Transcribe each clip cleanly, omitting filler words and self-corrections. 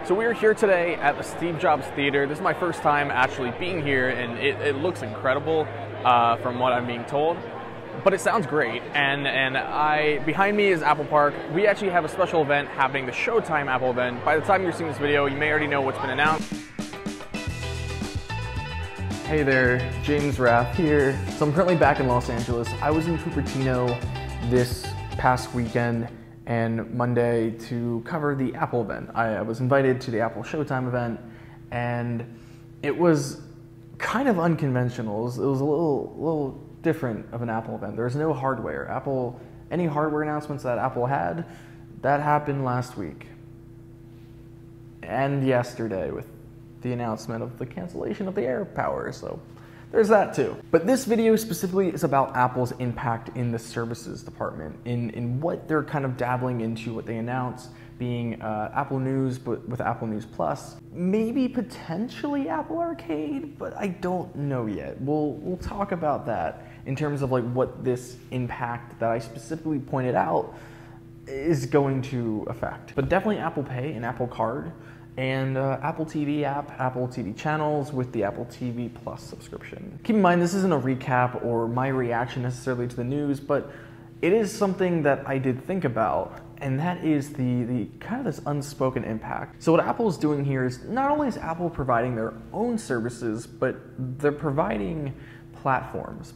So we are here today at the Steve Jobs Theater. This is my first time actually being here, and it looks incredible from what I'm being told. But it sounds great, and behind me is Apple Park. We actually have a special event happening, the Showtime Apple event. By the time you're seeing this video, you may already know what's been announced. Hey there, James Rath here. So I'm currently back in Los Angeles. I was in Cupertino this past weekend and Monday to cover the Apple event. I was invited to the Apple Showtime event, and it was kind of unconventional. It was a little different of an Apple event. There's no hardware. Any hardware announcements that Apple had, that happened last week and yesterday with the announcement of the cancellation of the AirPower. So there's that too. But this video specifically is about Apple's impact in the services department, in what they're kind of dabbling into, what they announced being Apple News, but with Apple News Plus, maybe potentially Apple Arcade, but I don't know yet. We'll talk about that in terms of like what this impact that I specifically pointed out is going to affect. But definitely Apple Pay and Apple Card, and Apple TV app, Apple TV channels with the Apple TV Plus subscription. Keep in mind, this isn't a recap or my reaction necessarily to the news, but it is something that I did think about, and that is the kind of this unspoken impact. So what Apple is doing here is not only is Apple providing their own services, but they're providing platforms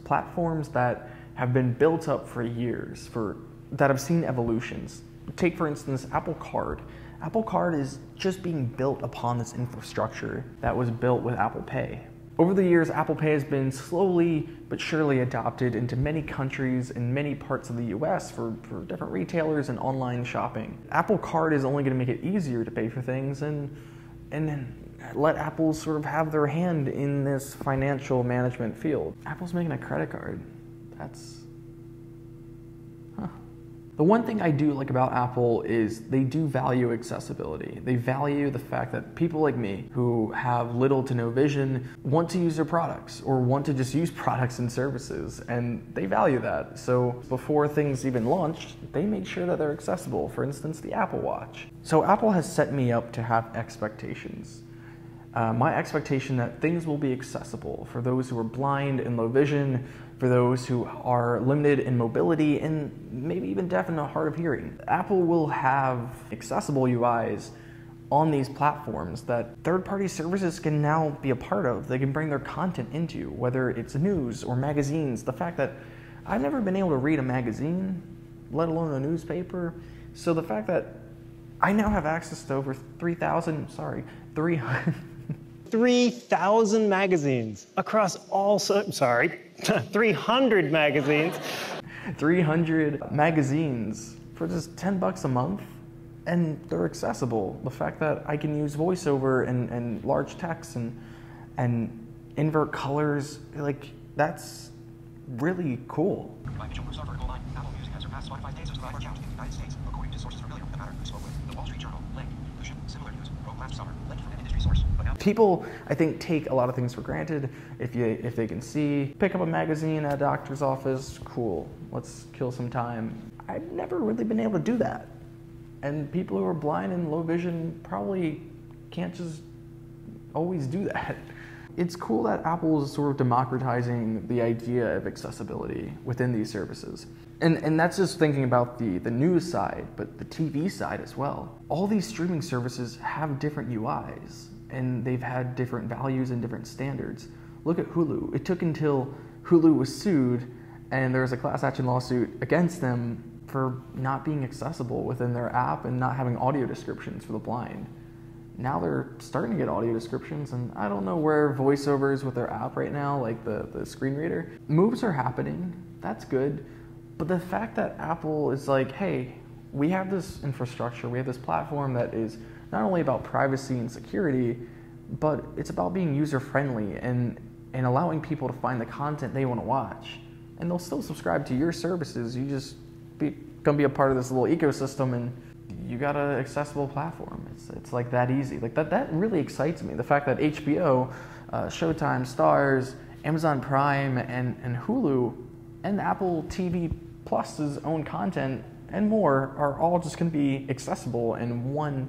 that have been built up for years, that have seen evolutions. Take, for instance, Apple Card. Apple Card is just being built upon this infrastructure that was built with Apple Pay. Over the years, Apple Pay has been slowly but surely adopted into many countries and many parts of the US for different retailers and online shopping. Apple Card is only going to make it easier to pay for things and let Apple sort of have their hand in this financial management field. Apple's making a credit card. The one thing I do like about Apple is they do value accessibility. They value the fact that people like me who have little to no vision want to use their products or want to just use products and services, and they value that. So before things even launched, they made sure that they're accessible. For instance, the Apple Watch. So Apple has set me up to have expectations. My expectation that things will be accessible for those who are blind and low vision, for those who are limited in mobility, and maybe even deaf and hard of hearing. Apple will have accessible UIs on these platforms that third-party services can now be a part of. They can bring their content into, whether it's news or magazines. The fact that I've never been able to read a magazine, let alone a newspaper. So the fact that I now have access to over 3,000 magazines across all, 300 magazines. 300 magazines for just $10 a month, and they're accessible. The fact that I can use voiceover and large text and invert colors, like, that's really cool. Apple Music has surpassed Spotify's days of survivor challenge in the United States, according to sources familiar with the matter who spoke with the Wall Street Journal. Link, similar news, broke last summer, linked from an industry source. People, I think, take a lot of things for granted. If they can see, pick up a magazine at a doctor's office, cool, let's kill some time. I've never really been able to do that. And people who are blind and low vision probably can't just always do that. It's cool that Apple is sort of democratizing the idea of accessibility within these services. And that's just thinking about the news side, but the TV side as well. All these streaming services have different UIs, and they've had different values and different standards. Look at Hulu. It took until Hulu was sued and there was a class action lawsuit against them for not being accessible within their app and not having audio descriptions for the blind. Now they're starting to get audio descriptions, and I don't know where voiceovers with their app right now, like the screen reader. Moves are happening, that's good. But the fact that Apple is like, hey, we have this infrastructure, we have this platform that is not only about privacy and security, but it's about being user-friendly and allowing people to find the content they want to watch. And they'll still subscribe to your services. You just come be a part of this little ecosystem, and you got an accessible platform. It's like that easy. Like that really excites me. The fact that HBO, Showtime, Starz, Amazon Prime, and Hulu, and Apple TV Plus's own content and more are all just going to be accessible in one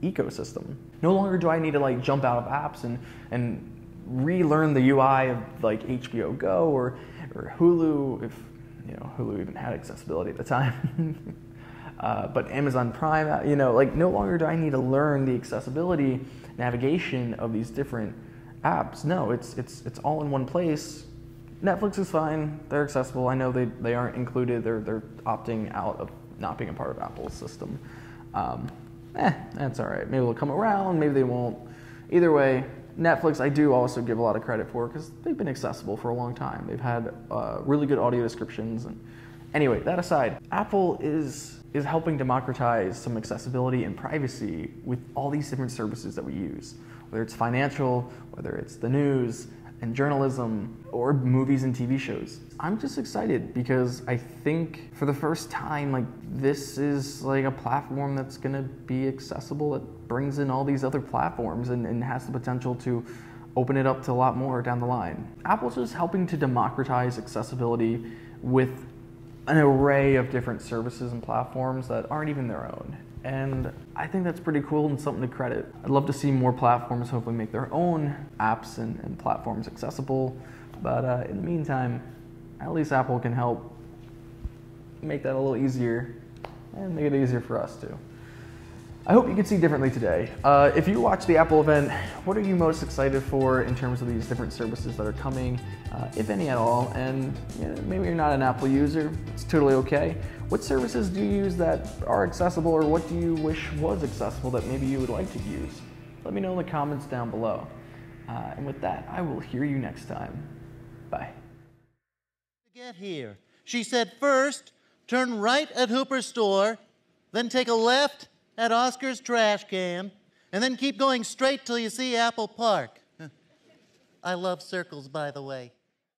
ecosystem. No longer do I need to like jump out of apps and relearn the UI of like HBO Go or Hulu, if you know Hulu even had accessibility at the time. But Amazon Prime, you know, like no longer do I need to learn the accessibility navigation of these different apps. No, it's all in one place. Netflix is fine; they're accessible. I know they aren't included. They're opting out of not being a part of Apple's system. That's all right. Maybe they'll come around. Maybe they won't. Either way, Netflix I do also give a lot of credit for because they've been accessible for a long time. They've had really good audio descriptions. And anyway, that aside, Apple is helping democratize some accessibility and privacy with all these different services that we use, whether it's financial, whether it's the news and journalism, or movies and TV shows. I'm just excited because I think for the first time, like this is like a platform that's gonna be accessible. It brings in all these other platforms and has the potential to open it up to a lot more down the line. Apple's just helping to democratize accessibility with an array of different services and platforms that aren't even their own. And I think that's pretty cool and something to credit. I'd love to see more platforms hopefully make their own apps and platforms accessible. But in the meantime, at least Apple can help make that a little easier and make it easier for us too. I hope you can see differently today. If you watch the Apple event, what are you most excited for in terms of these different services that are coming, if any at all? And you know, maybe you're not an Apple user, it's totally okay. What services do you use that are accessible, or what do you wish was accessible that maybe you would like to use? Let me know in the comments down below. And with that, I will hear you next time. Bye. To get here, she said first, turn right at Hooper's store, then take a left at Oscar's trash can, and then keep going straight till you see Apple Park. I love circles, by the way.